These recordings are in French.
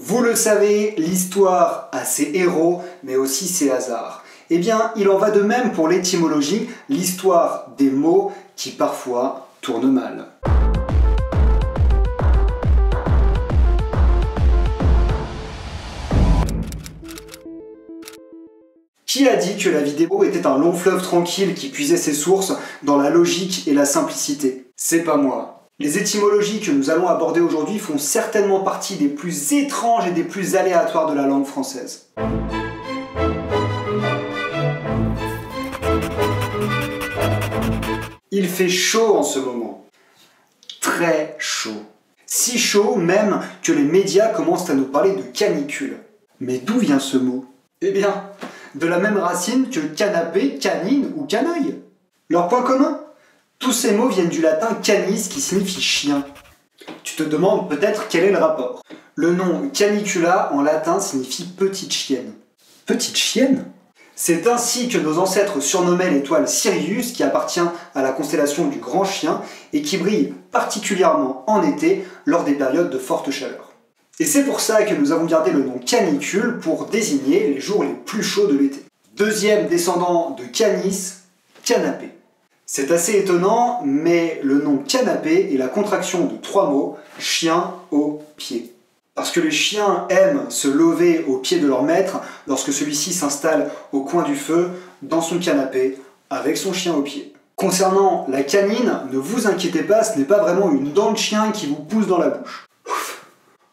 Vous le savez, l'histoire a ses héros, mais aussi ses hasards. Eh bien, il en va de même pour l'étymologie, l'histoire des mots qui parfois tournent mal. Qui a dit que la vidéo était un long fleuve tranquille qui puisait ses sources dans la logique et la simplicité? C'est pas moi. Les étymologies que nous allons aborder aujourd'hui font certainement partie des plus étranges et des plus aléatoires de la langue française. Il fait chaud en ce moment. Très chaud. Si chaud même que les médias commencent à nous parler de canicule. Mais d'où vient ce mot? Eh bien, de la même racine que canapé, canine ou canaille. Leur point commun? Tous ces mots viennent du latin canis qui signifie chien. Tu te demandes peut-être quel est le rapport. Le nom canicula en latin signifie petite chienne. Petite chienne? C'est ainsi que nos ancêtres surnommaient l'étoile Sirius qui appartient à la constellation du Grand Chien et qui brille particulièrement en été lors des périodes de forte chaleur. Et c'est pour ça que nous avons gardé le nom canicule pour désigner les jours les plus chauds de l'été. Deuxième descendant de canis, canapé. C'est assez étonnant, mais le nom canapé est la contraction de trois mots, chien au pied. Parce que les chiens aiment se lever au pied de leur maître lorsque celui-ci s'installe au coin du feu, dans son canapé, avec son chien au pied. Concernant la canine, ne vous inquiétez pas, ce n'est pas vraiment une dent de chien qui vous pousse dans la bouche.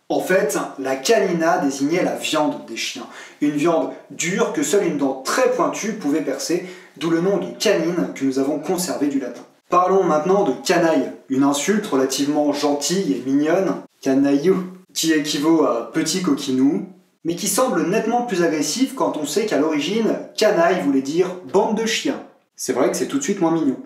En fait, la canina désignait la viande des chiens. Une viande dure que seule une dent très pointue pouvait percer, d'où le nom de canine que nous avons conservé du latin. Parlons maintenant de canaille, une insulte relativement gentille et mignonne, canaillou, qui équivaut à petit coquinou, mais qui semble nettement plus agressif quand on sait qu'à l'origine, canaille voulait dire bande de chiens. C'est vrai que c'est tout de suite moins mignon.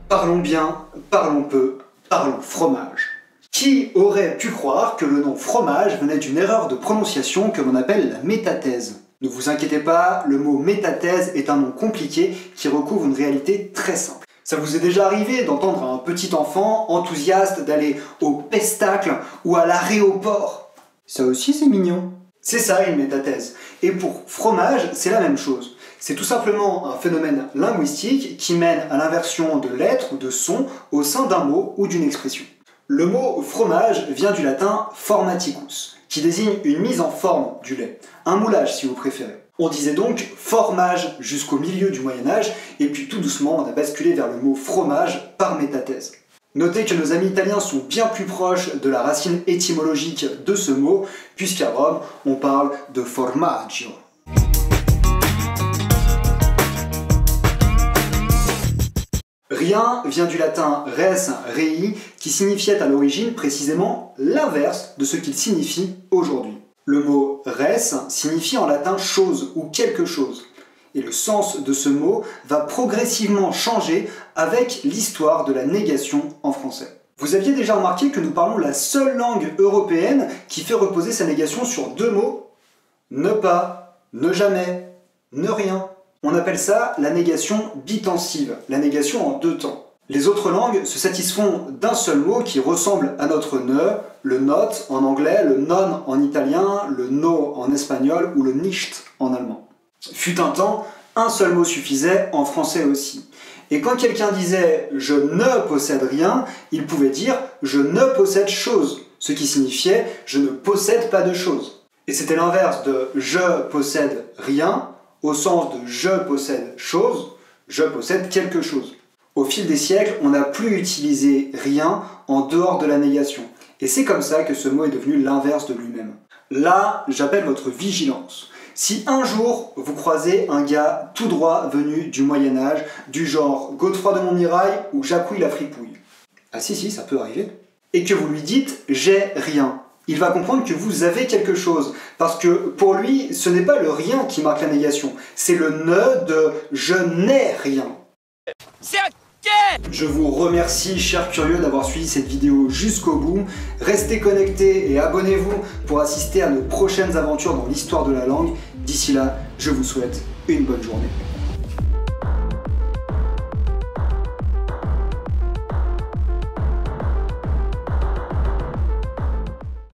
Parlons bien, parlons peu, parlons fromage. Qui aurait pu croire que le nom fromage venait d'une erreur de prononciation que l'on appelle la métathèse? Ne vous inquiétez pas, le mot métathèse est un nom compliqué qui recouvre une réalité très simple. Ça vous est déjà arrivé d'entendre un petit enfant enthousiaste d'aller au pestacle ou à l'aéroport? Ça aussi c'est mignon. C'est ça une métathèse. Et pour fromage, c'est la même chose. C'est tout simplement un phénomène linguistique qui mène à l'inversion de lettres ou de sons au sein d'un mot ou d'une expression. Le mot fromage vient du latin formaticus, qui désigne une mise en forme du lait, un moulage si vous préférez. On disait donc formage jusqu'au milieu du Moyen-Âge, et puis tout doucement on a basculé vers le mot fromage par métathèse. Notez que nos amis italiens sont bien plus proches de la racine étymologique de ce mot, puisqu'à Rome on parle de formaggio. Rien vient du latin res, rei, qui signifiait à l'origine précisément l'inverse de ce qu'il signifie aujourd'hui. Le mot res signifie en latin chose ou quelque chose. Et le sens de ce mot va progressivement changer avec l'histoire de la négation en français. Vous aviez déjà remarqué que nous parlons la seule langue européenne qui fait reposer sa négation sur deux mots? Ne pas, ne jamais, ne rien. On appelle ça la négation bitensive, la négation en deux temps. Les autres langues se satisfont d'un seul mot qui ressemble à notre ne, le not en anglais, le non en italien, le no en espagnol ou le nicht en allemand. Fut un temps, un seul mot suffisait en français aussi. Et quand quelqu'un disait « je ne possède rien », il pouvait dire « je ne possède chose », ce qui signifiait « je ne possède pas de chose ». Et c'était l'inverse de « je possède rien », au sens de « je possède chose », je possède quelque chose. Au fil des siècles, on n'a plus utilisé rien en dehors de la négation. Et c'est comme ça que ce mot est devenu l'inverse de lui-même. Là, j'appelle votre vigilance. Si un jour, vous croisez un gars tout droit venu du Moyen-Âge, du genre Godefroy de Montmirail ou Jacouille la fripouille. Ah si, ça peut arriver. Et que vous lui dites « j'ai rien ». Il va comprendre que vous avez quelque chose. Parce que pour lui, ce n'est pas le rien qui marque la négation. C'est le ne de « je n'ai rien ». Je vous remercie, chers curieux, d'avoir suivi cette vidéo jusqu'au bout. Restez connectés et abonnez-vous pour assister à nos prochaines aventures dans l'histoire de la langue. D'ici là, je vous souhaite une bonne journée.